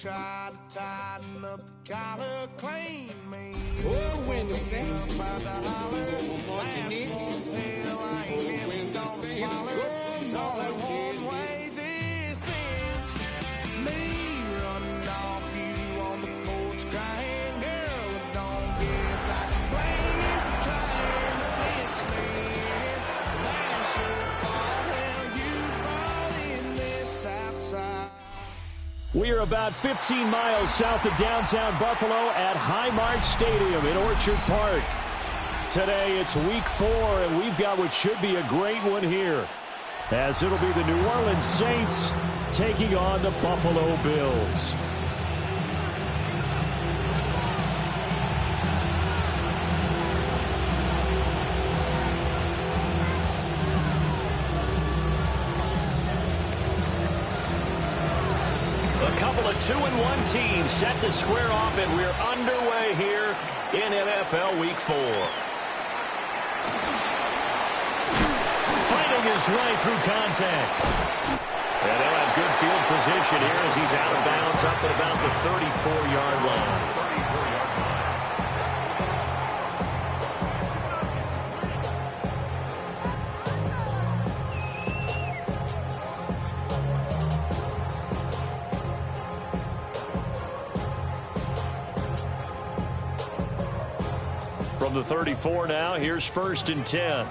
try to tighten up the collar, claim me. Oh, when the Saints about to holler, Martinique. hell, I ain't When never the gonna Saints follow. It's only one way this ends. Me running off you on the porch crying, girl, I don't guess I can blame you for trying to pinch me. That's your fault, hell, you brought in this outside. We are about 15 miles south of downtown Buffalo at Highmark Stadium in Orchard Park. Today it's week 4, and we've got what should be a great one here, as it'll be the New Orleans Saints taking on the Buffalo Bills. A couple of 2-1 teams set to square off, and we're underway here in NFL Week 4. Fighting his way through contact. And they'll have good field position here as he's out of bounds up at about the 34-yard line. From the 34 now, here's 1st and 10.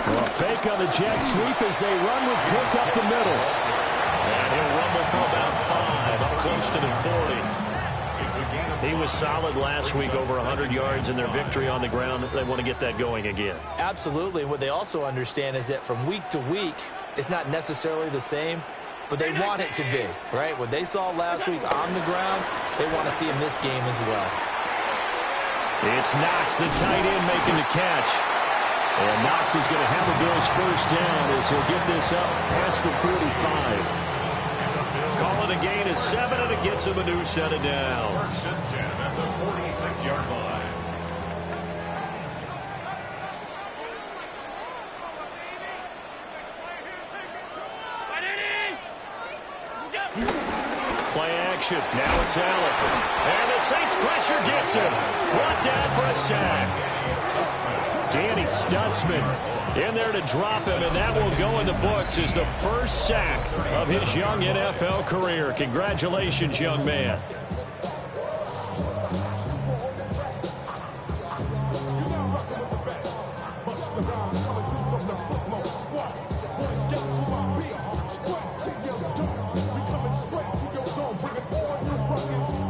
Well, a fake on the jet sweep as they run with Cook up the middle. And he'll rumble for about 5, up close to the 40. He was solid last week, over 100 yards in their victory on the ground. They want to get that going again. Absolutely. What they also understand is that from week to week, it's not necessarily the same, but they want it to be, right? What they saw last week on the ground, they want to see in this game as well. It's Knox, the tight end, making the catch. And Knox is going to have the Bills first down as he'll get this up past the 45. Call it a gain of 7, and it gets him a new set of downs. 1st and 10 at the 46-yard line. Play action. Now it's Allen. And the Saints pressure gets him. Brought down for a sack. Danny Stutzman in there to drop him, and that will go in the books as the first sack of his young NFL career. Congratulations, young man.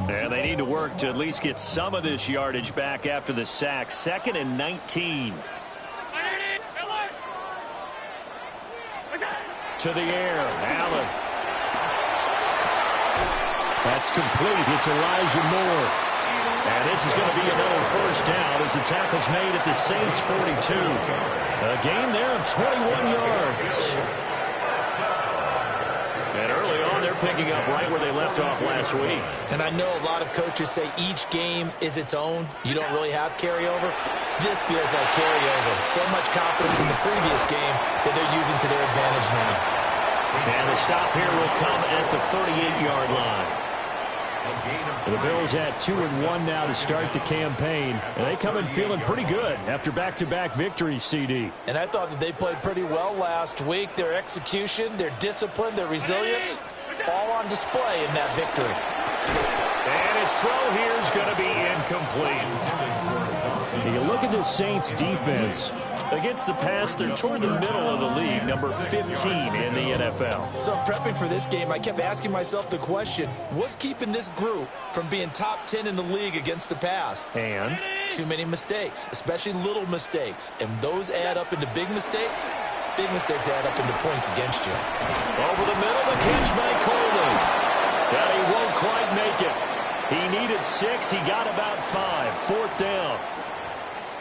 And they need to work to at least get some of this yardage back after the sack. 2nd and 19. To the air, Allen. That's complete. It's Elijah Moore. And this is going to be another first down as the tackle's made at the Saints' 42. A gain there of 21 yards. And early on, they're picking up right where they left off last week. And I know a lot of coaches say each game is its own. You don't really have carryover. This feels like carryover. So much confidence in the previous game that they're using to their advantage now. And the stop here will come at the 38-yard line. The Bills at 2-1 now to start the campaign. And they come in feeling pretty good after back-to-back victories, CD. And I thought that they played pretty well last week. Their execution, their discipline, their resilience, all on display in that victory. And his throw here is going to be incomplete. You look at the Saints defense. Against the pass, they're toward the middle of the league, number 15 in the NFL. So prepping for this game, I kept asking myself the question, what's keeping this group from being top 10 in the league against the pass? And? Too many mistakes, especially little mistakes. And those add up into big mistakes. Big mistakes add up into points against you. Over the middle, the catch by Coleman. But he won't quite make it. He needed 6. He got about 5. 4th down.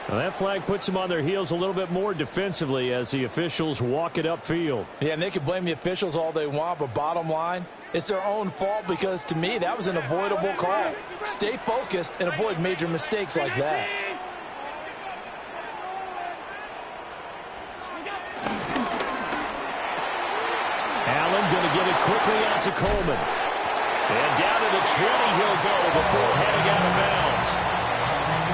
Well, that flag puts them on their heels a little bit more defensively as the officials walk it upfield. Yeah, and they can blame the officials all they want, but bottom line, it's their own fault because, to me, that was an avoidable call. Stay focused and avoid major mistakes like that. Allen going to get it quickly out to Coleman. And down to the 20 he'll go before heading out of bounds.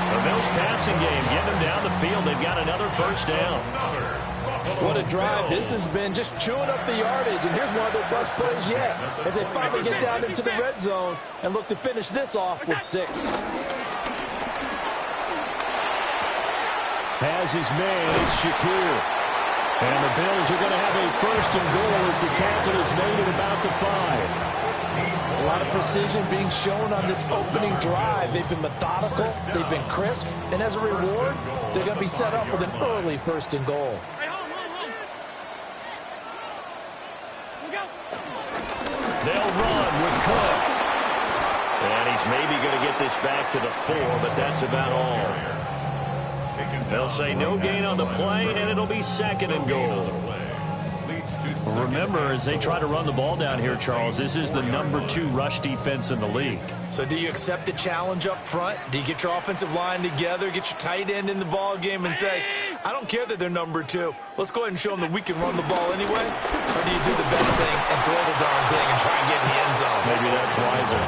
The Bills passing game getting them down the field. They've got another first down. What a drive this has been, just chewing up the yardage. And here's one of their best plays yet as they finally get down into the red zone and look to finish this off with 6. Has his man, it's Shakir. And the Bills are going to have a first and goal as the tackle is made at about the 5. A lot of precision being shown on this opening drive. They've been methodical, they've been crisp, and as a reward, they're going to be set up with an early first and goal. They'll run with Cook. And he's maybe going to get this back to the 4, but that's about all. They'll say no gain on the play, and it'll be second and goal. Remember, as they try to run the ball down here, Charles, this is the number 2 rush defense in the league. So do you accept the challenge up front? Do you get your offensive line together, get your tight end in the ball game and say, I don't care that they're number 2. Let's go ahead and show them that we can run the ball anyway? Or do you do the best thing and throw the darn thing and try and get in the end zone? Maybe that's wiser.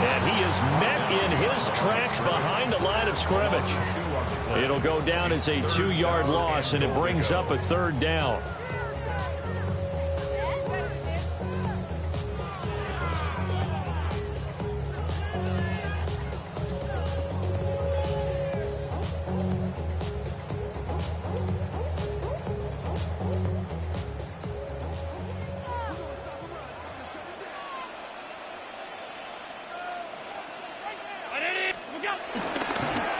And he is met in his tracks behind the line of scrimmage. It'll go down as a 2-yard loss, and it brings up a third down.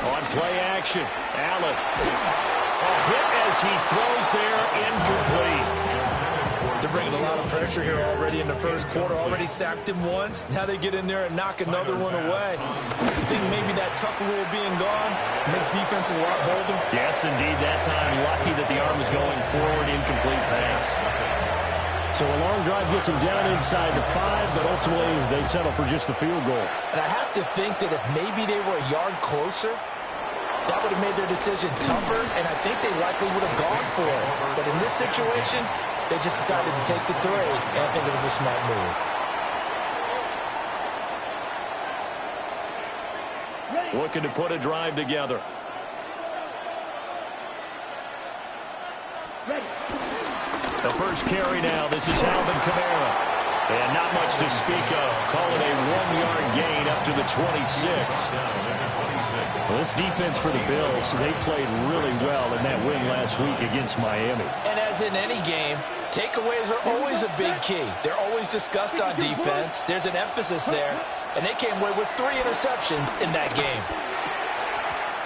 On play action, Allen. A hit as he throws there, incomplete. They're bringing a lot of pressure here already in the first quarter. Already sacked him once. Now they get in there and knock another one away. I think maybe that Tucker rule being gone makes defenses a lot bolder. Yes, indeed. That time, lucky that the arm was going forward, incomplete pass. So a long drive gets him down inside the 5, but ultimately they settle for just the field goal. And I have to think that if maybe they were a yard closer, that would have made their decision tougher, and I think they likely would have gone for it. But in this situation, they just decided to take the 3, and I think it was a smart move. Looking to put a drive together. The first carry now, this is Alvin Kamara. And not much to speak of. Call it a 1-yard gain up to the 26. Well, this defense for the Bills, they played really well in that win last week against Miami. And as in any game, takeaways are always a big key. They're always discussed on defense. There's an emphasis there. And they came away with 3 interceptions in that game.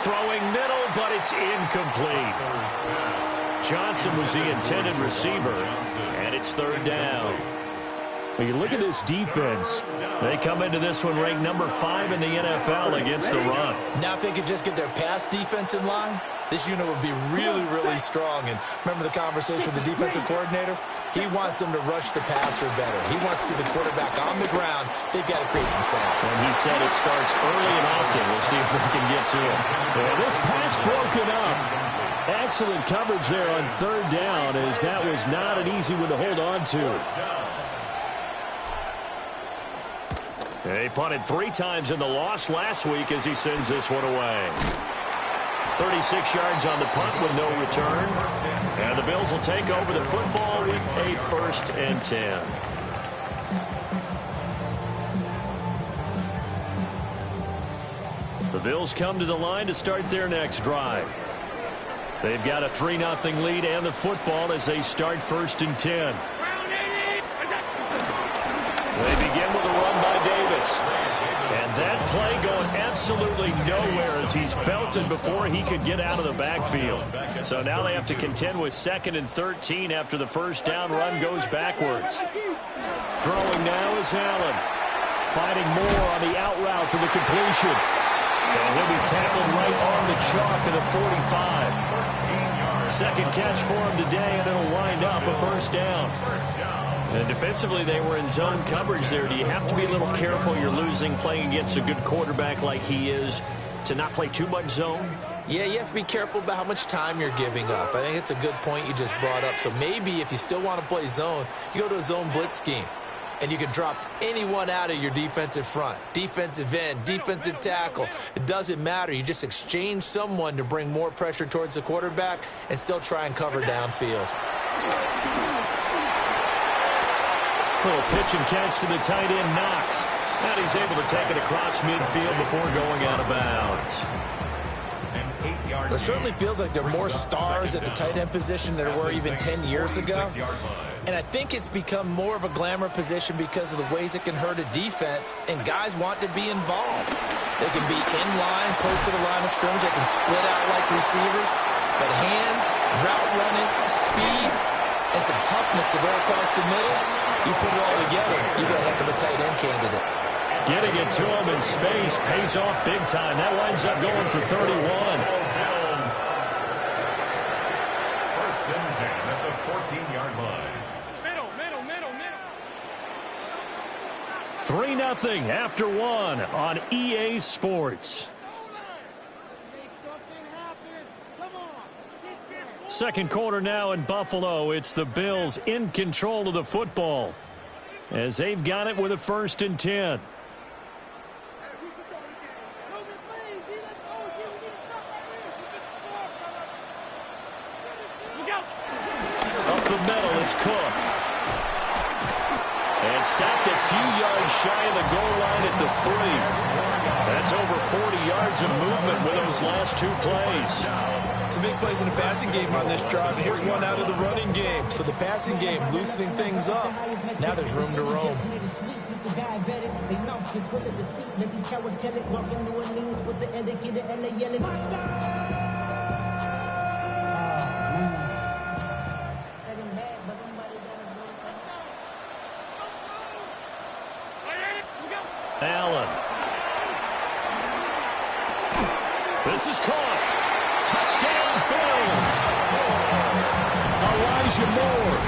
Throwing middle, but it's incomplete. Johnson was the intended receiver, and it's third down. When you look at this defense, they come into this one ranked number 5 in the NFL against the run. Now if they could just get their pass defense in line, this unit would be really, really strong. And remember the conversation with the defensive coordinator? He wants them to rush the passer better. He wants to see the quarterback on the ground. They've got to create some sacks. And he said it starts early and often. We'll see if we can get to it. Yeah, this pass broken up. Excellent coverage there on third down, as that was not an easy one to hold on to. They punted 3 times in the loss last week as he sends this one away. 36 yards on the punt with no return. And the Bills will take over the football with a 1st and 10. The Bills come to the line to start their next drive. They've got a 3-0 lead and the football as they start 1st and 10. They begin with a run by Davis. And that play going absolutely nowhere as he's belted before he could get out of the backfield. So now they have to contend with 2nd and 13 after the first down run goes backwards. Throwing now is Allen. Finding more on the out route for the completion. And he'll be tackled right on the chalk of the 45. Second catch for him today, and it'll wind up a first down. And defensively, they were in zone coverage there. Do you have to be a little careful? You're losing, playing against a good quarterback like he is, to not play too much zone? Yeah, you have to be careful about how much time you're giving up. I think it's a good point you just brought up. So maybe if you still want to play zone, you go to a zone blitz scheme. And you can drop anyone out of your defensive front. Defensive end, defensive tackle. It doesn't matter. You just exchange someone to bring more pressure towards the quarterback and still try and cover downfield. Little pitch and catch to the tight end, Knox. And he's able to take it across midfield before going out of bounds. It certainly feels like there are more stars at the tight end position than there were even 10 years ago. And I think it's become more of a glamour position because of the ways it can hurt a defense, and guys want to be involved. They can be in line, close to the line of scrimmage. They can split out like receivers. But hands, route running, speed, and some toughness to go across the middle, you put it all together, you got a heck of a tight end candidate. Getting it to him in space pays off big time. That winds up going for 31. First and 10 at the 14-yard line. 3-0 after one on EA Sports. Second quarter now in Buffalo. It's the Bills in control of the football as they've got it with a 1st and 10. Up the middle, it's Cook. And stopped a few yards shy of the goal line at the 3. That's over 40 yards of movement with those last 2 plays. Some big plays in the passing game on this drive. And here's one out of the running game. So the passing game loosening things up. Now there's room to roam. Allen. This is caught. Touchdown, Bills. Elijah Moore,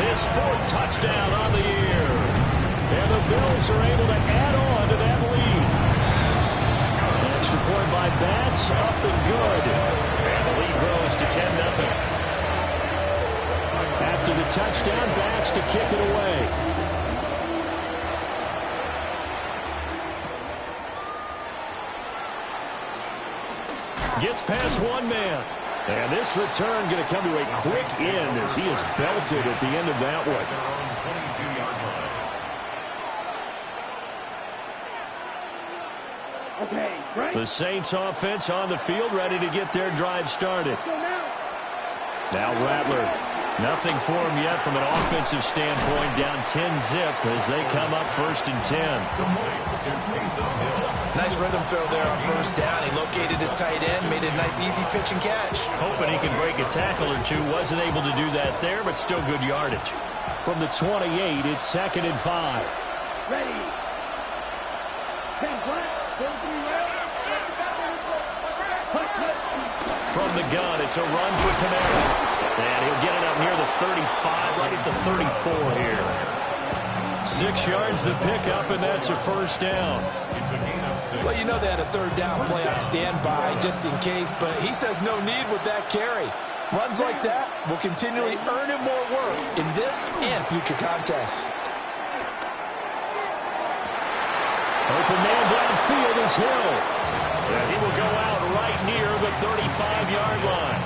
his 4th touchdown on the year. And the Bills are able to add on to that lead. Extra point by Bass, up and good. And the lead grows to 10-0. After the touchdown, Bass to kick it away. Gets past one man. And this return going to come to a quick end as he is belted at the end of that one. The Saints offense on the field ready to get their drive started. Now Rattler. Nothing for him yet from an offensive standpoint. Down 10-0 as they come up 1st and 10. Nice rhythm throw there on 1st down. He located his tight end, made a nice easy pitch and catch. Hoping he can break a tackle or two. Wasn't able to do that there, but still good yardage. From the 28, it's 2nd and 5. Ready. From the gun, it's a run for Kamara. And he'll get it up near the 35, right at the 34 here. 6 yards the pickup, and that's a 1st down. Well, you know they had a 3rd down play on standby just in case, but he says no need with that carry. Runs like that will continually earn him more work in this and future contests. Open man downfield is Hill. And he will go out right near the 35-yard line.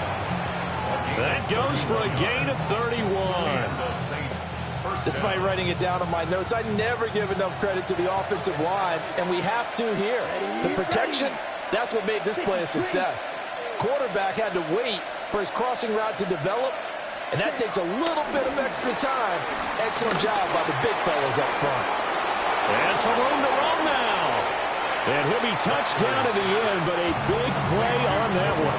That goes for a gain of 31. Despite writing it down on my notes, I never give enough credit to the offensive line, and we have to here. The protection, that's what made this play a success. Quarterback had to wait for his crossing route to develop, and that takes a little bit of extra time. Excellent job by the big fellas up front. And some room to run now. And he'll be touched down at the end, but a big play on that one.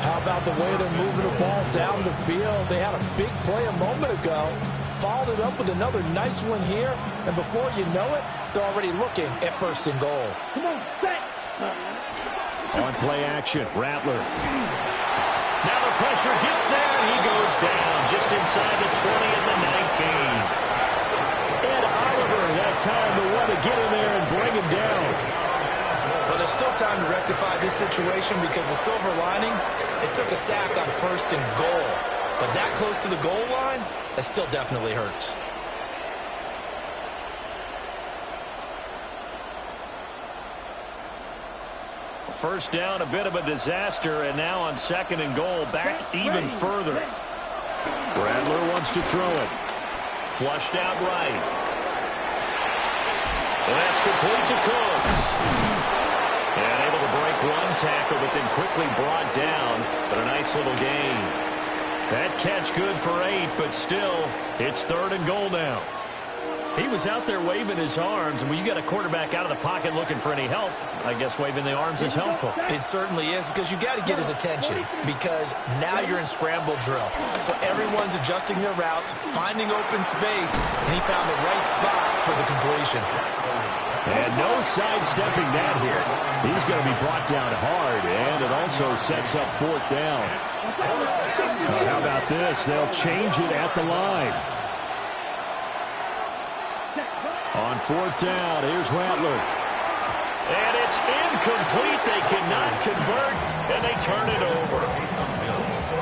How about the way they're moving the ball down the field? They had a big play a moment ago, followed it up with another nice one here, and before you know it, they're already looking at 1st and goal. Come on, set. On play action, Rattler. Now the pressure gets there, and he goes down just inside the 20 and the 19. Ed Oliver, that time the one to get in there and bring him down. Well, there's still time to rectify this situation because the silver lining, it took a sack on 1st and goal. But that close to the goal line, that still definitely hurts. First down, a bit of a disaster, and now on 2nd and goal, back even further. Rattler wants to throw it. Flushed out right. And that's complete to Cooks. And able to break one tackle, but then quickly brought down. But a nice little gain. That catch good for 8, but still, it's 3rd and goal now. He was out there waving his arms, and when you got a quarterback out of the pocket looking for any help, I guess waving the arms is helpful. It certainly is, because you got to get his attention, because now you're in scramble drill. So everyone's adjusting their routes, finding open space, and he found the right spot for the completion. And no sidestepping that here. He's going to be brought down hard, and it also sets up 4th down. How about this? They'll change it at the line. On 4th down, here's Rattler. And it's incomplete. They cannot convert, and they turn it over.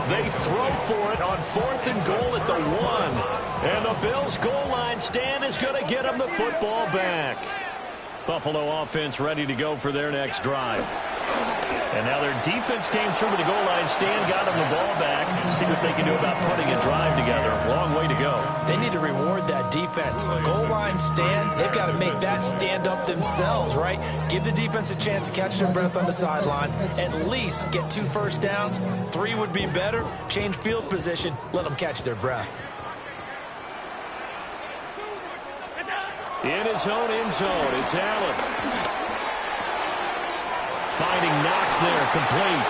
They throw for it on 4th and goal at the 1. And the Bills' goal line stand is going to get them the football back. Buffalo offense ready to go for their next drive. And now their defense came through with the goal line stand, got them the ball back. See what they can do about putting a drive together. Long way to go. They need to reward that defense. Goal line stand, they've got to make that stand up themselves, right? Give the defense a chance to catch their breath on the sidelines. At least get 2 first downs. 3 would be better. Change field position. Let them catch their breath. In his own end zone, it's Allen. Finding Knox there, complete.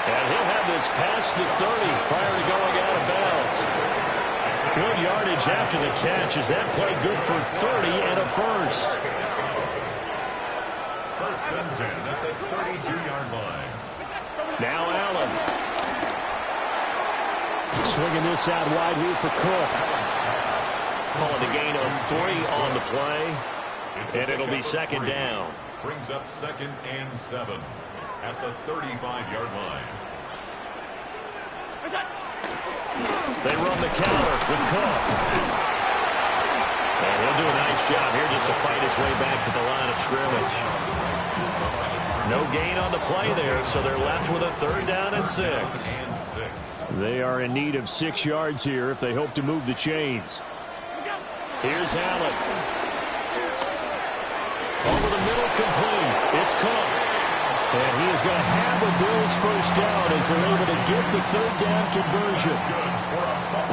And he'll have this past the 30 prior to going out of bounds. Good yardage after the catch. Is that play good for 30 and a first? 1st and 10 at the 32-yard line. Now Allen. Swinging this out wide here for Cook. Calling a gain of 3 on the play. And it'll be 2nd down. Brings up 2nd and 7 at the 35-yard line. They run the counter with Cook. And he'll do a nice job here just to fight his way back to the line of scrimmage. No gain on the play there, so they're left with a 3rd down and 6. They are in need of 6 yards here if they hope to move the chains. Here's Allen. Over the middle, complete. It's Cook. And he is going to have the Bills' first down as they're able to get the 3rd down conversion.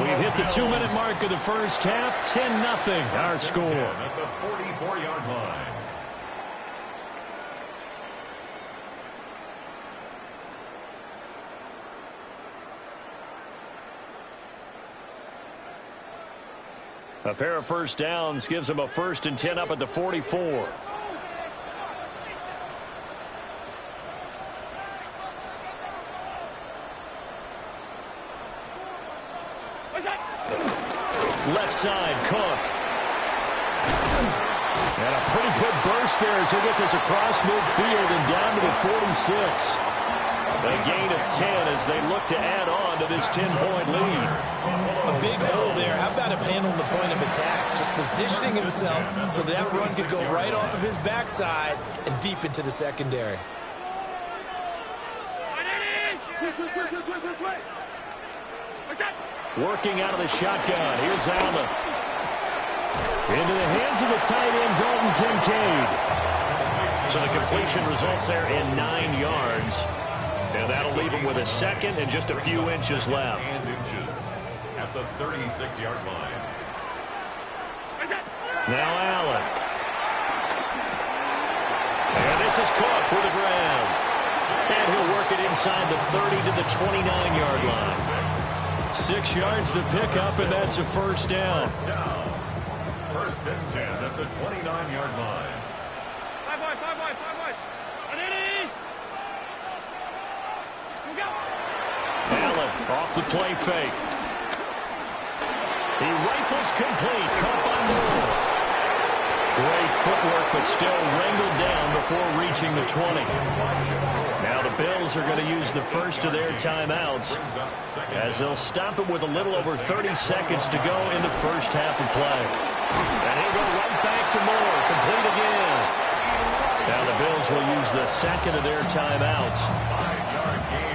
We've hit the 2-minute mark of the first half. 10-0 our score. At the 44-yard line. A pair of first downs gives them a 1st and 10 up at the 44. Left side, Cook. And a pretty good burst there as he'll get this across midfield and down to the 46. A gain of 10 as they look to add on to this 10-point lead. A big hole there. How about him handling the point of attack? Just positioning himself so that run could go right off of his backside and deep into the secondary. Working out of the shotgun. Here's Allen. Into the hands of the tight end, Dalton Kincaid. So the completion results there in 9 yards. And that'll leave him with a 2nd and just a few inches left. At the 36-yard line. Now Allen. And this is Cook with the ground. And he'll work it inside the 30 to the 29-yard line. 6 yards to pick up, and that's a 1st down. 1st and 10 at the 29-yard line. Allen off the play fake. He rifles complete. Caught by Moore. Great footwork, but still wrangled down before reaching the 20. Now the Bills are going to use the first of their timeouts as they'll stop it with a little over 30 seconds to go in the first half of play. And he'll go right back to Moore. Complete again. Now the Bills will use the second of their timeouts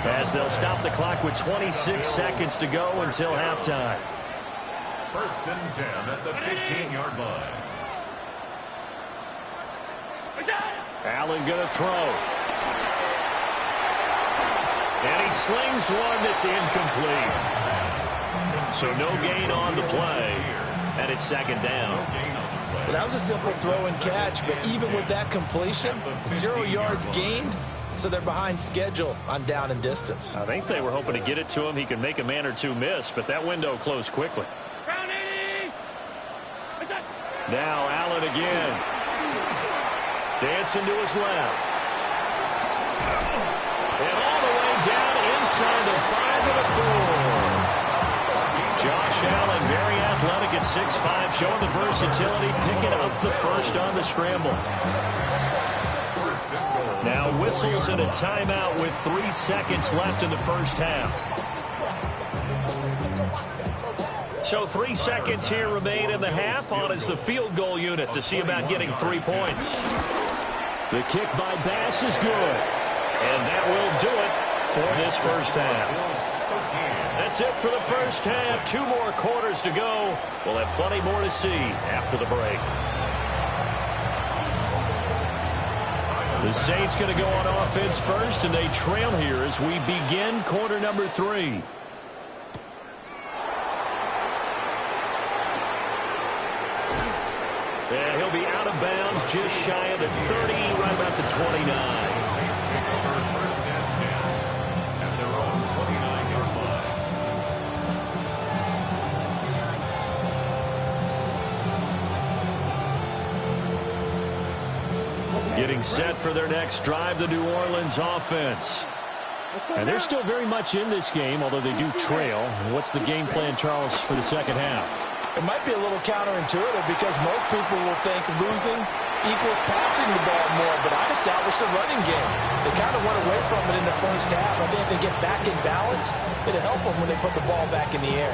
as they'll stop the clock with 26 seconds to go until halftime. First and 10 at the 15-yard line. Allen going to throw. And he slings one that's incomplete. So no gain on the play. And it's second down. Well, that was a simple throw and catch, but even with that completion, 0 yards gained, so they're behind schedule on down and distance. I think they were hoping to get it to him. He could make a man or two miss, but that window closed quickly. Now Allen again. Dancing to his left. And all the way down inside the 5 and a 4. Josh Allen, very athletic at 6'5", showing the versatility, picking up the first on the scramble. Now whistles and a timeout with 3 seconds left in the first half. So 3 seconds here remain in the half. On is the field goal unit to see about getting 3 points. The kick by Bass is good. And that will do it for this first half. That's it for the first half. 2 more quarters to go. We'll have plenty more to see after the break. The Saints going to go on offense first, and they trail here as we begin quarter number 3. And he'll be out of bounds just shy of the 30, right about the 29. Saints take over first and 10 at their own 29-yard line. Getting set for their next drive, the New Orleans offense. And they're still very much in this game, although they do trail. What's the game plan, Charles, for the second half? It might be a little counterintuitive because most people will think losing equals passing the ball more, but I've established a running game. They kind of went away from it in the first half. I think if they get back in balance, it'll help them when they put the ball back in the air.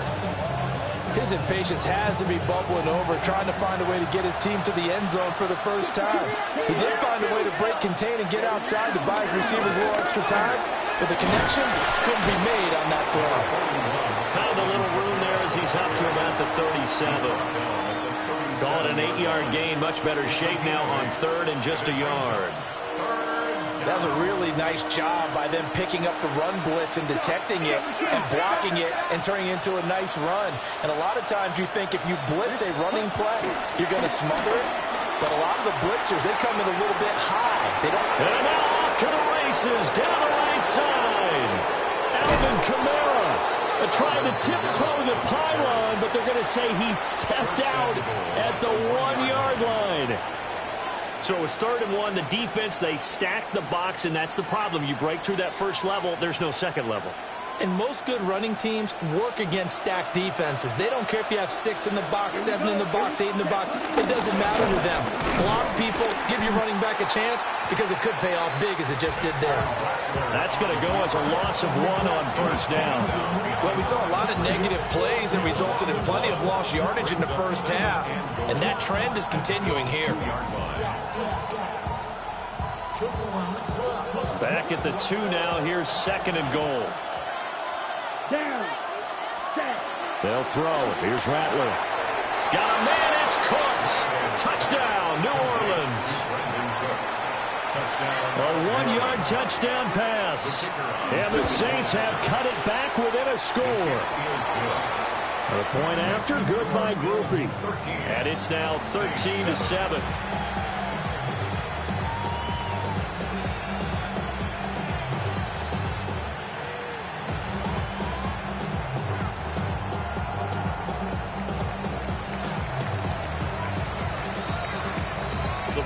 His impatience has to be bubbling over, trying to find a way to get his team to the end zone for the first time. He did find a way to break contain and get outside to buy his receivers a little extra time, but the connection couldn't be made on that throw. Found a little room there as he's up to about the 37. Call it an 8-yard gain. Much better shape now on third and just a yard. That was a really nice job by them picking up the run blitz and detecting it and blocking it and turning it into a nice run. And a lot of times you think if you blitz a running play, you're going to smother it. But a lot of the blitzers, they come in a little bit high. They don't. And now off to the races down the right side. Alvin Kamara trying to tiptoe the pylon, but they're going to say he stepped out at the 1-yard line. So it was 3rd and 1. The defense, they stacked the box, and that's the problem. You break through that first level, there's no second level. And most good running teams work against stacked defenses. They don't care if you have 6 in the box, 7 in the box, 8 in the box. It doesn't matter to them. Block people, give your running back a chance, because it could pay off big as it just did there. That's going to go as a loss of 1 on first down. Well, we saw a lot of negative plays that resulted in plenty of lost yardage in the first half, and that trend is continuing here. Back at the 2 now. Here's 2nd and goal. They'll throw. Here's Rattler. Got a man. It's Cooks. Touchdown, New Orleans. A 1-yard touchdown pass. And the Saints have cut it back within a score. A point after. Good by Grupe. And it's now 13-7.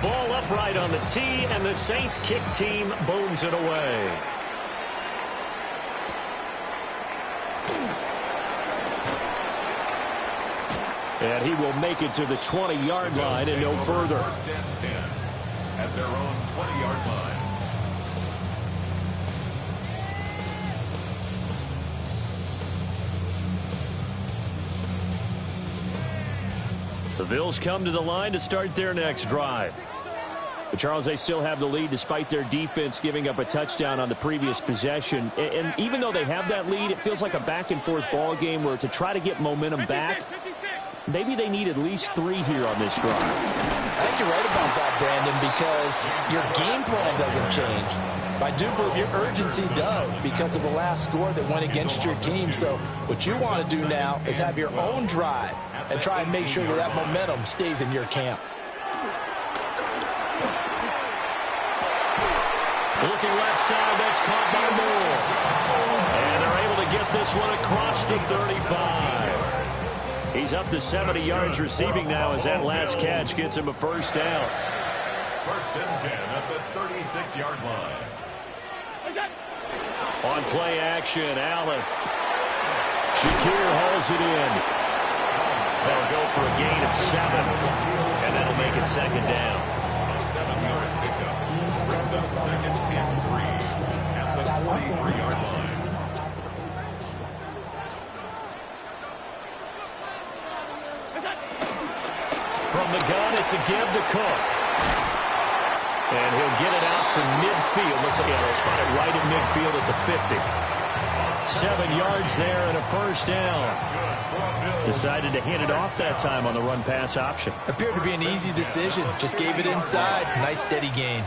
Ball upright on the tee, and the Saints kick team booms it away. And he will make it to the 20-yard line and no further. First and 10 at their own 20-yard line. The Bills come to the line to start their next drive. But Charles, they still have the lead despite their defense giving up a touchdown on the previous possession. And even though they have that lead, it feels like a back-and-forth ball game where to try to get momentum back, maybe they need at least 3 here on this drive. I think you're right about that, Brandon, because your game plan doesn't change. I do believe your urgency does because of the last score that went against your team. So what you want to do now is have your own drive and try and make sure that that momentum stays in your camp. Looking left side, that's caught by Moore. And they're able to get this one across the 35. He's up to 70 yards receiving now as that last catch gets him a first down. First and 10 at the 36-yard line. On play action, Allen. Shakir hauls it in. They'll go for a gain of 7. And that'll make it second down. A 7-yard pickup brings up second and 3 at the 43-yard line. From the gun, it's a give to Cook. And he'll get it out to midfield. Looks like he'll spot it right at midfield at the 50. 7 yards there and a first down. Decided to hand it off that time on the run-pass option. Appeared to be an easy decision. Just gave it inside. Nice steady gain.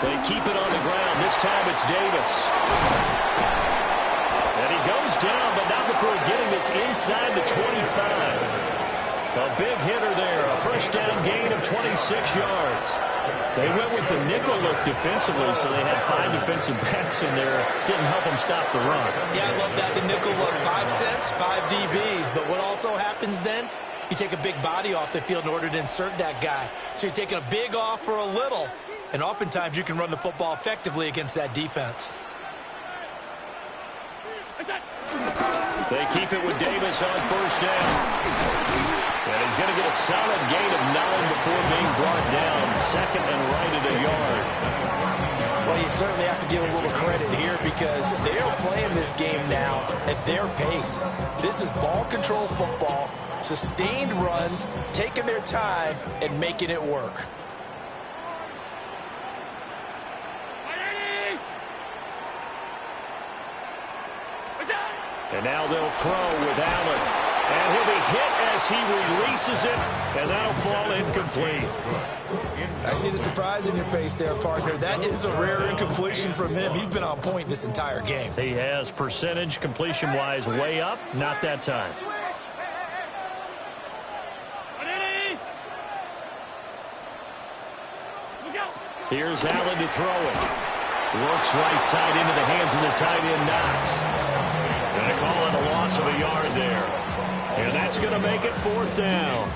They keep it on the ground. This time it's Davis. And he goes down, but not before getting this inside the 25. A big hitter there. A first down gain of 26 yards. They went with the nickel look defensively, so they had 5 defensive backs in there. Didn't help them stop the run. Yeah, I love that. The nickel look. 5 cents, 5 DBs. But what also happens then? You take a big body off the field in order to insert that guy. So you're taking a big off for a little. And oftentimes you can run the football effectively against that defense. They keep it with Davis on first down. And he's going to get a solid gain of 9 before being brought down. Second and right at a yard. Well, you certainly have to give a little credit here because they're playing this game now at their pace. This is ball control football, sustained runs, taking their time, and making it work. And now they'll throw with Allen. And he'll be hit as he releases it, and that'll fall incomplete. I see the surprise in your face there, partner. That is a rare incompletion from him. He's been on point this entire game. He has percentage completion-wise way up, not that time. Here's Allen to throw it. Works right side into the hands of the tight end, Knox. Going to call it a loss of a yard there. And that's going to make it fourth down.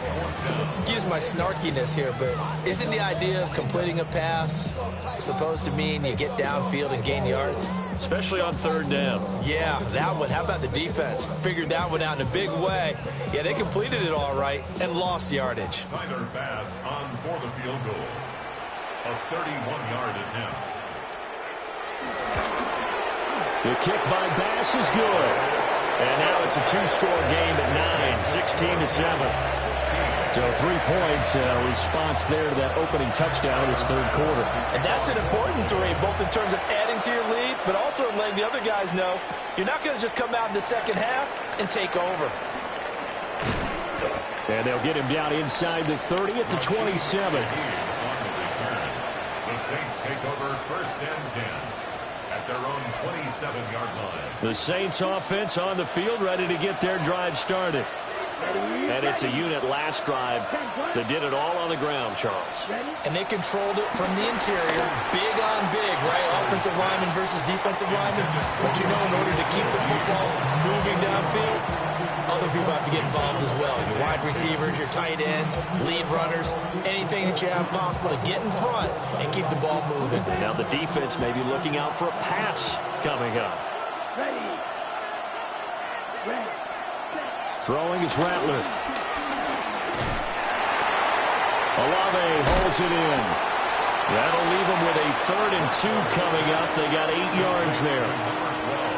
Excuse my snarkiness here, but isn't the idea of completing a pass supposed to mean you get downfield and gain yards? Especially on third down. Yeah, that one. How about the defense? Figured that one out in a big way. Yeah, they completed it all right and lost yardage. Tyler Bass on for the field goal. A 31-yard attempt. The kick by Bass is good. And now it's a 2-score game at 9, 16-7. So 3 points, response there to that opening touchdown in this third quarter. And that's an important three, both in terms of adding to your lead, but also letting the other guys know you're not going to just come out in the second half and take over. And they'll get him down inside the 30 at the 27. The Saints take over first and 10 at their own 27-yard line. The Saints offense on the field, ready to get their drive started. And it's a unit last drive that did it all on the ground, Charles. And they controlled it from the interior, big on big, right? Offensive lineman versus defensive lineman. But you know, in order to keep the football moving downfield, other people have to get involved as well. Your wide receivers, your tight ends, lead runners, anything that you have possible to get in front and keep the ball moving. Now the defense may be looking out for a pass coming up. Throwing is Rattler. Olave holds it in. That'll leave them with a 3rd and 2 coming up. They got 8 yards there.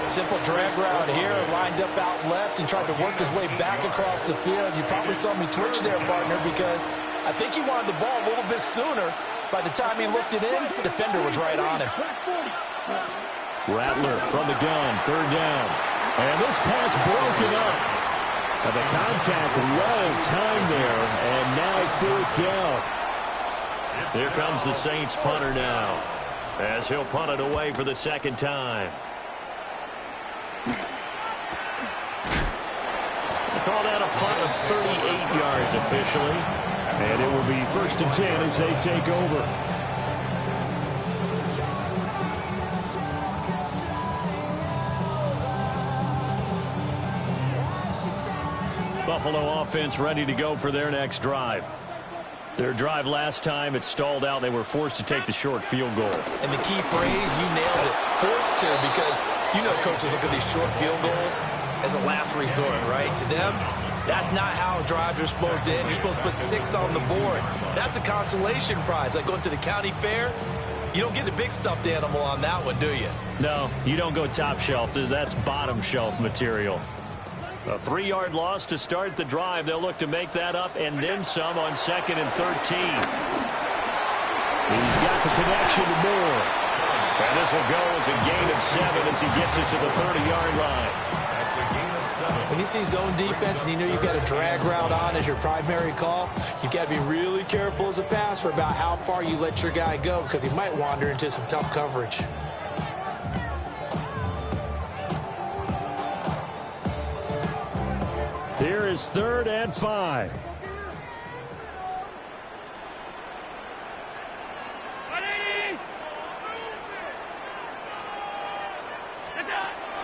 Simple drag route here, lined up out left and tried to work his way back across the field. You probably saw me twitch there, partner, because I think he wanted the ball a little bit sooner. By the time he looked it in, the defender was right on him. Rattler from the gun, 3rd down. And this pass broken up. And the contact well timed there, and now 4th down. Here comes the Saints punter now, as he'll punt it away for the 2nd time. They call that a punt of 38 yards officially. And it will be 1st and 10 as they take over. Buffalo offense ready to go for their next drive. Their drive last time, it stalled out. They were forced to take the short field goal. And the key phrase, you nailed it, forced to, because you know coaches look at these short field goals as a last resort, right? To them, that's not how drives are supposed to end. You're supposed to put 6 on the board. That's a consolation prize. Like going to the county fair, you don't get the big stuffed animal on that one, do you? No, you don't go top shelf. That's bottom shelf material. A 3-yard loss to start the drive. They'll look to make that up and then some on 2nd and 13. He's got the connection to Moore. And this will go as a gain of 7 as he gets it to the 30-yard line. When you see zone defense and you know you've got a drag route on as your primary call, you've got to be really careful as a passer about how far you let your guy go, because he might wander into some tough coverage. Here is 3rd and 5.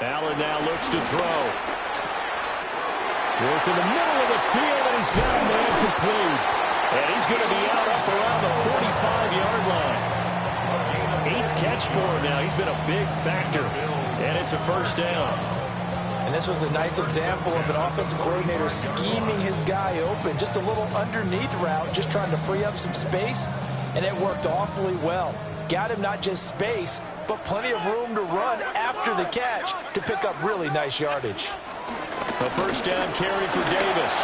Allen now looks to throw. Work in the middle of the field, and he's got a man complete. And he's going to be out up around the 45-yard line. 8th catch for him now. He's been a big factor. And it's a 1st down. And this was a nice example of an offensive coordinator scheming his guy open. Just a little underneath route, just trying to free up some space. And it worked awfully well. Got him not just space, but plenty of room to run after the catch to pick up really nice yardage. A 1st down carry for Davis.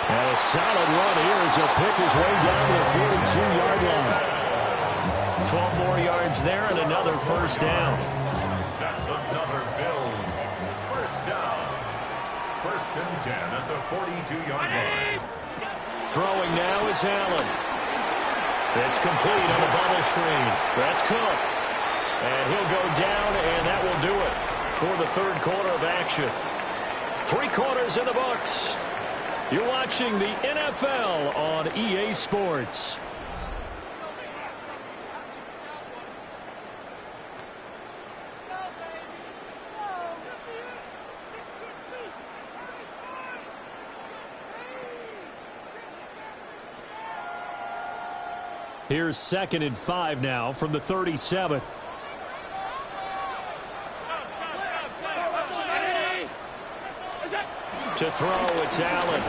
And a solid run here as he'll pick his way down to the 42-yard line. 12 more yards there and another 1st down. That's another Bills 1st down. 1st and 10 at the 42-yard line. Throwing now is Allen. It's complete on the bubble screen. That's Cook. And he'll go down, and that will do it for the 3rd quarter of action. 3 quarters in the books. You're watching the NFL on EA Sports. Here's 2nd and 5 now from the 37. To throw, it's Allen.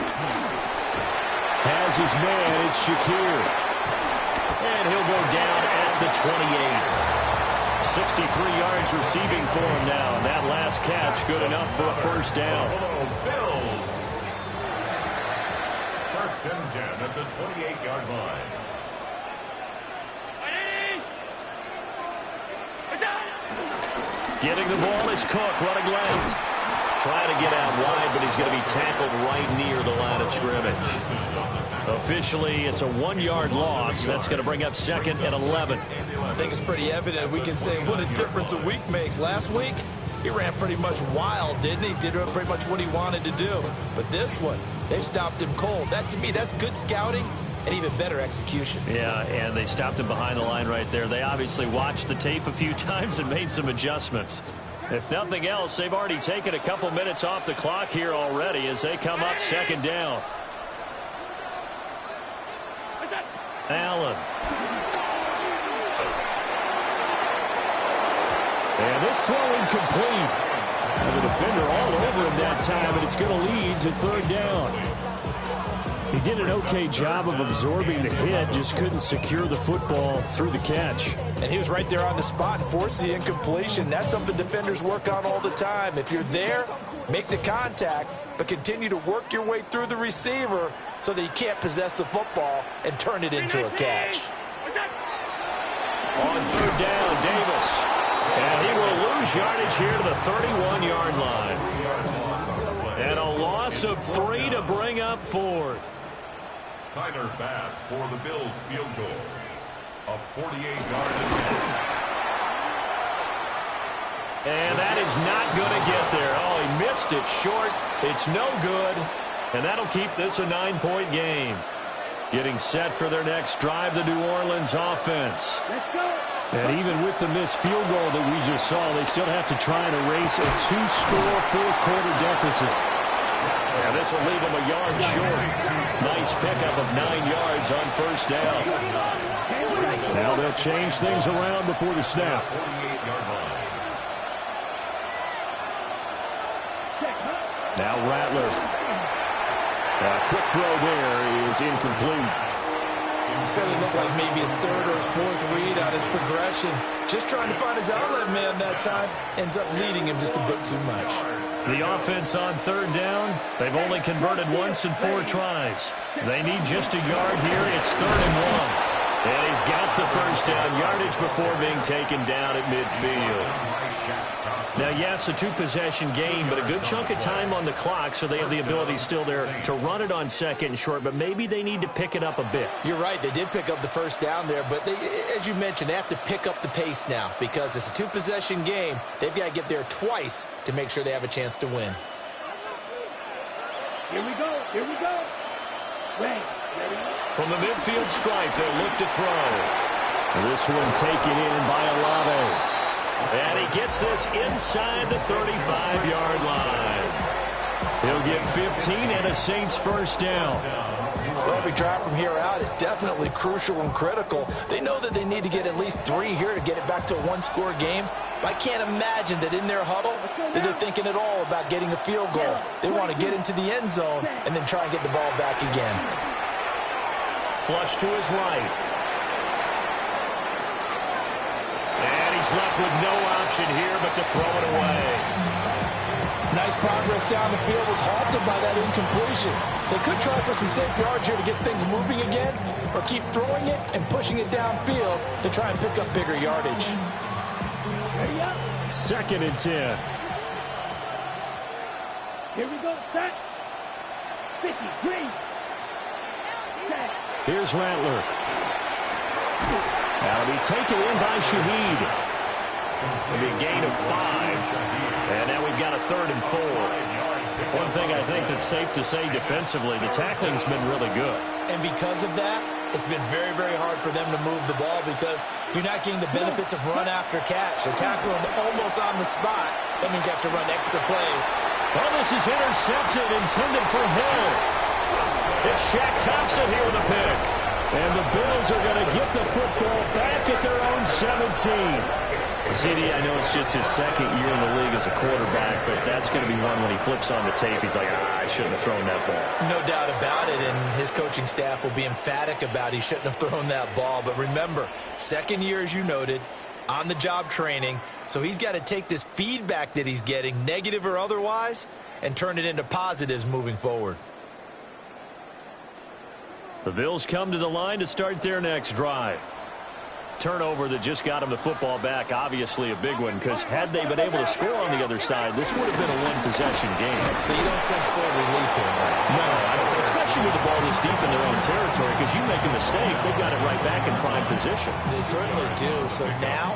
Has his man, it's Shakir. And he'll go down at the 28. 63 yards receiving for him now. And that last catch good enough for a 1st down. Bills. 1st and 10 at the 28-yard line. Getting the ball is Cook, running left. Trying to get out wide, but he's going to be tackled right near the line of scrimmage. Officially, it's a 1-yard loss. That's going to bring up 2nd and 11. I think it's pretty evident. We can say what a difference a week makes. Last week, he ran pretty much wild, didn't he? Did pretty much what he wanted to do. But this one, they stopped him cold. That, to me, that's good scouting and even better execution. Yeah, and they stopped him behind the line right there. They obviously watched the tape a few times and made some adjustments. If nothing else, they've already taken a couple minutes off the clock here already as they come up 2nd down. Allen. And this throw incomplete. And the defender all that time, and it's going to lead to third down. He did an okay job of absorbing the hit, just couldn't secure the football through the catch. And he was right there on the spot and forced the incompletion. That's something defenders work on all the time. If you're there, make the contact, but continue to work your way through the receiver so that you can't possess the football and turn it into a catch. On third down, Davis. And he will lose yardage here to the 31-yard line. And a loss of 3 to bring up fourth. Tyler Bass for the Bills field goal. A 48-yard attempt. And that is not going to get there. Oh, he missed it short. It's no good. And that'll keep this a 9-point game. Getting set for their next drive, the New Orleans offense. Let's go. And even with the missed field goal that we just saw, they still have to try and erase a 2-score fourth-quarter deficit. And this will leave them a yard short. Nice pickup of 9 yards on first down. Now they'll change things around before the snap. 48-yard line. Now Rattler. Quick throw there is incomplete. Certainly looked like maybe his third or his fourth read on his progression. Just trying to find his outlet man that time. Ends up leading him just a bit too much. The offense on third down, they've only converted once in 4 tries. They need just a yard here. It's 3rd and 1. And he's got the first down yardage before being taken down at midfield. Now, yes, a 2-possession game, but a good chunk of time on the clock, so they have the ability still there to run it on 2nd and short, but maybe they need to pick it up a bit. You're right. They did pick up the first down there, but they, as you mentioned, they have to pick up the pace now because it's a 2-possession game. They've got to get there twice to make sure they have a chance to win. Here we go. Here we go. Wait. From the midfield stripe, they'll look to throw. This one taken in by Olave. And he gets this inside the 35-yard line. He'll get 15 and a Saints first down. Well, every drive from here out is definitely crucial and critical. They know that they need to get at least 3 here to get it back to a 1-score game. But I can't imagine that in their huddle that they're thinking at all about getting a field goal. They want to get into the end zone and then try and get the ball back again. Flush to his right. And he's left with no option here but to throw it away. Nice progress down the field was halted by that incompletion. They could try for some safe yards here to get things moving again, or keep throwing it and pushing it downfield to try and pick up bigger yardage. 2nd and 10. Here we go. Set. 53. Set. Here's Rattler. That'll be taken in by Shaheed. It'll be a gain of 5. And now we've got a 3rd and 4. One thing I think that's safe to say defensively, the tackling's been really good. And because of that, it's been very, very hard for them to move the ball because you're not getting the benefits of run after catch. They tackle them almost on the spot. That means you have to run extra plays. Well, this is intercepted, intended for Hill. It's Shaq Thompson here with a pick. And the Bills are going to get the football back at their own 17. CD, I know it's just his 2nd year in the league as a quarterback, but that's going to be one when he flips on the tape, he's like, I shouldn't have thrown that ball. No doubt about it, and his coaching staff will be emphatic about he shouldn't have thrown that ball. But remember, 2nd year, as you noted, on-the-job training, so he's got to take this feedback that he's getting, negative or otherwise, and turn it into positives moving forward. The Bills come to the line to start their next drive. Turnover that just got them the football back, obviously a big one, because had they been able to score on the other side, this would have been a 1-possession game. So you don't sense full relief here, then? No, I don't, especially with the ball this deep in their own territory, because you make a mistake, they've got it right back in prime position. They certainly do. So now,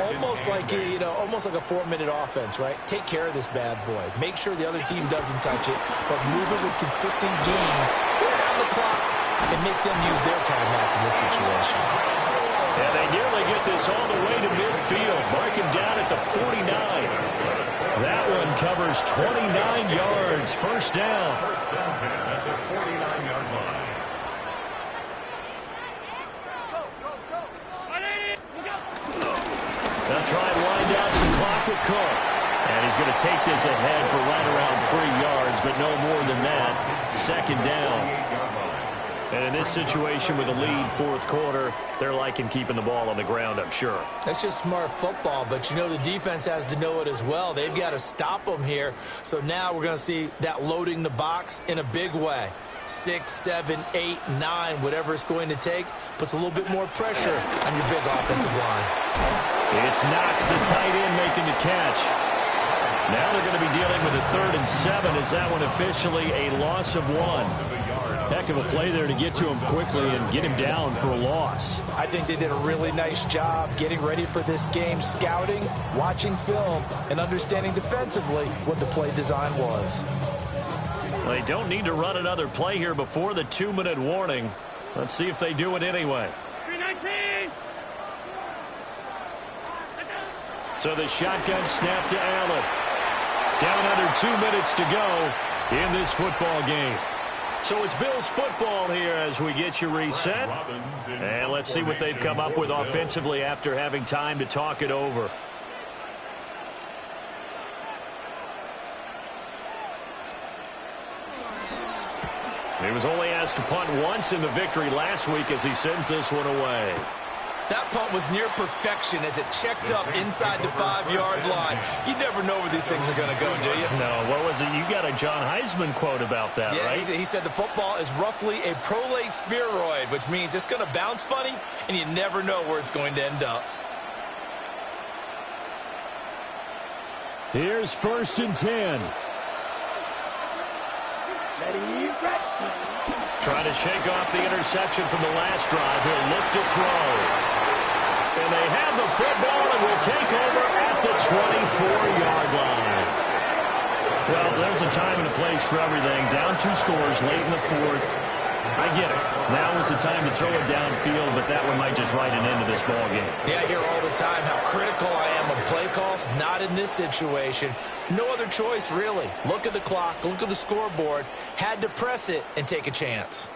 almost like a 4-minute offense, right? Take care of this bad boy. Make sure the other team doesn't touch it, but move it with consistent gains. Wear down the clock and make them use their timeouts in this situation. And they nearly get this all the way to midfield. Mark him down at the 49. That one covers 29 yards. First down. First and 10 at the 49-yard line. They'll try and wind down some clock with Cook. And he's going to take this ahead for right around 3 second down. And in this situation with a lead fourth quarter, they're liking keeping the ball on the ground, I'm sure. That's just smart football, but you know the defense has to know it as well. They've got to stop them here. So now we're going to see that loading the box in a big way. 6, 7, 8, 9, whatever it's going to take, puts a little bit more pressure on your big offensive line. It's Knox, the tight end, making the catch. Now they're going to be dealing with a 3rd and 7. Is that one officially a loss of 1? Heck of a play there to get to him quickly and get him down for a loss. I think they did a really nice job getting ready for this game, scouting, watching film, and understanding defensively what the play design was. They don't need to run another play here before the 2-minute warning. Let's see if they do it anyway. 319. So the shotgun snap to Allen. Down under 2 minutes to go in this football game. So it's Bills football here as we get you reset. And let's see what they've come up with offensively after having time to talk it over. He was only asked to punt once in the victory last week as he sends this one away. That punt was near perfection as it checked up inside the 5-yard line. You never know where these things are going to go, do you? No, what was it? You got a John Heisman quote about that, right? Yeah, he said the football is roughly a prolate spheroid, which means it's going to bounce funny, and you never know where it's going to end up. Here's 1st and 10. Trying to shake off the interception from the last drive. He'll look to throw. And they have the football and will take over at the 24-yard line. Well, there's a time and a place for everything. Down 2 scores late in the 4th. I get it. Now is the time to throw it downfield, but that one might just write an end to this ball game. Yeah, I hear all the time how critical I am of play calls. Not in this situation. No other choice, really. Look at the clock. Look at the scoreboard. Had to press it and take a chance.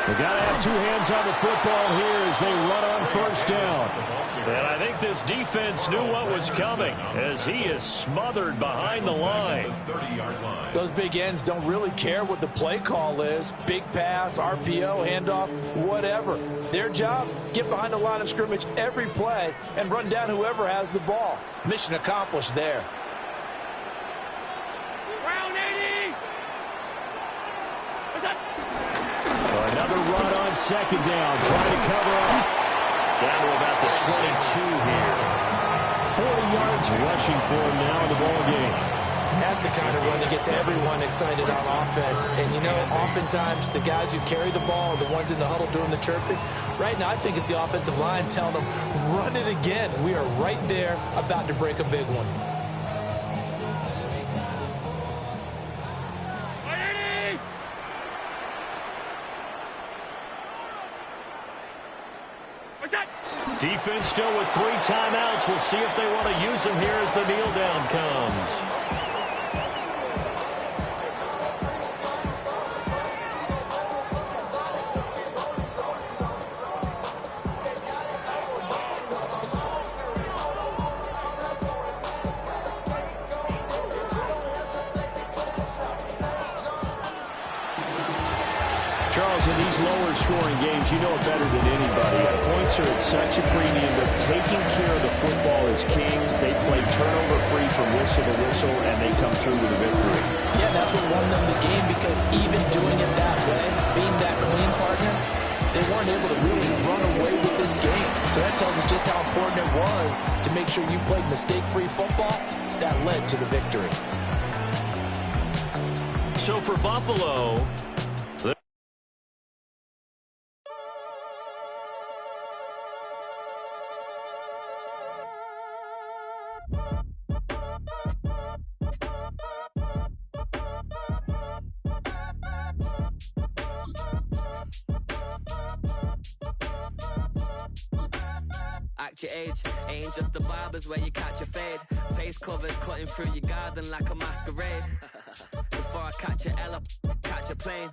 They got to have 2 hands on the football here as they run on 1st down. And I think this defense knew what was coming as he is smothered behind the line. Those big ends don't really care what the play call is. Big pass, RPO, handoff, whatever. Their job, get behind the line of scrimmage every play and run down whoever has the ball. Mission accomplished there. Another run on 2nd down, trying to cover up. Down to about the 22 here. 40 yards rushing for him now in the ball game. That's the kind of run that gets everyone excited on offense. And, you know, oftentimes the guys who carry the ball are the ones in the huddle doing the chirping. Right now, I think it's the offensive line telling them, run it again. We are right there about to break a big one. Defense still with 3 timeouts. We'll see if they want to use them here as the kneel down comes. Charles, in these lower scoring games, you know it better than anybody. Points are at such a premium, but taking care of the football is king. They play turnover-free from whistle to whistle, and they come through with a victory. Yeah, that's what won them the game, because even doing it that way, being that clean partner, they weren't able to really run away with this game. So that tells us just how important it was to make sure you played mistake-free football. That led to the victory. So for Buffalo, Act your age, ain't just the barbers where you catch a fade. Face covered, cutting through your garden like a masquerade. Before I catch a Ella, catch a plane.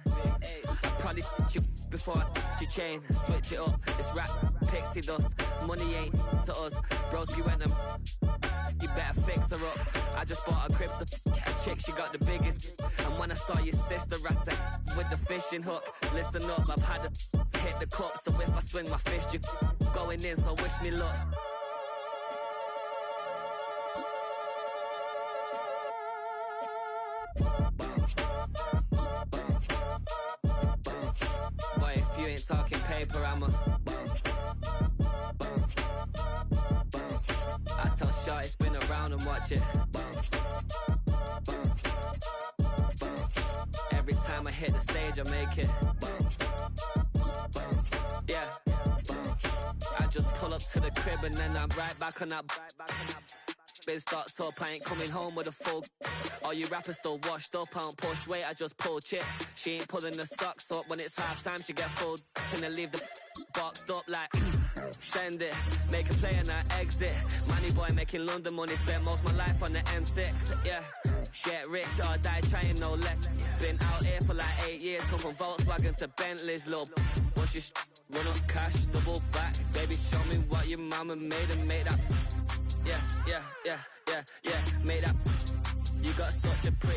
I probably you before I you chain. Switch it up, it's rap, pixie dust. Money ain't to us. Broski went and you better fix her up. I just bought a crib to a chick, she got the biggest. And when I saw your sister rat with the fishing hook, listen up, I've had to hit the cup. So if I swing my fist, you going in, so wish me luck. Boy, if you ain't talking paper, I'm a I tell Shorty spin around and watch it. Every time I hit the stage, I make it. Yeah. I just pull up to the crib and then I'm right back on that. Been stocked up, I ain't coming home with a full. All you rappers still washed up, I don't push weight, I just pull chips. She ain't pulling the socks up when it's half time, she get full. Finna leave the boxed up like send it, make a play and I exit. Money boy making London money, spent most of my life on the M6. Yeah, get rich or die trying, no let. Been out here for like 8 years, come from Volkswagen to Bentley's, little. What's your run up cash, double back. Baby, show me what your mama made and make that. Yeah, make that. You got such a pretty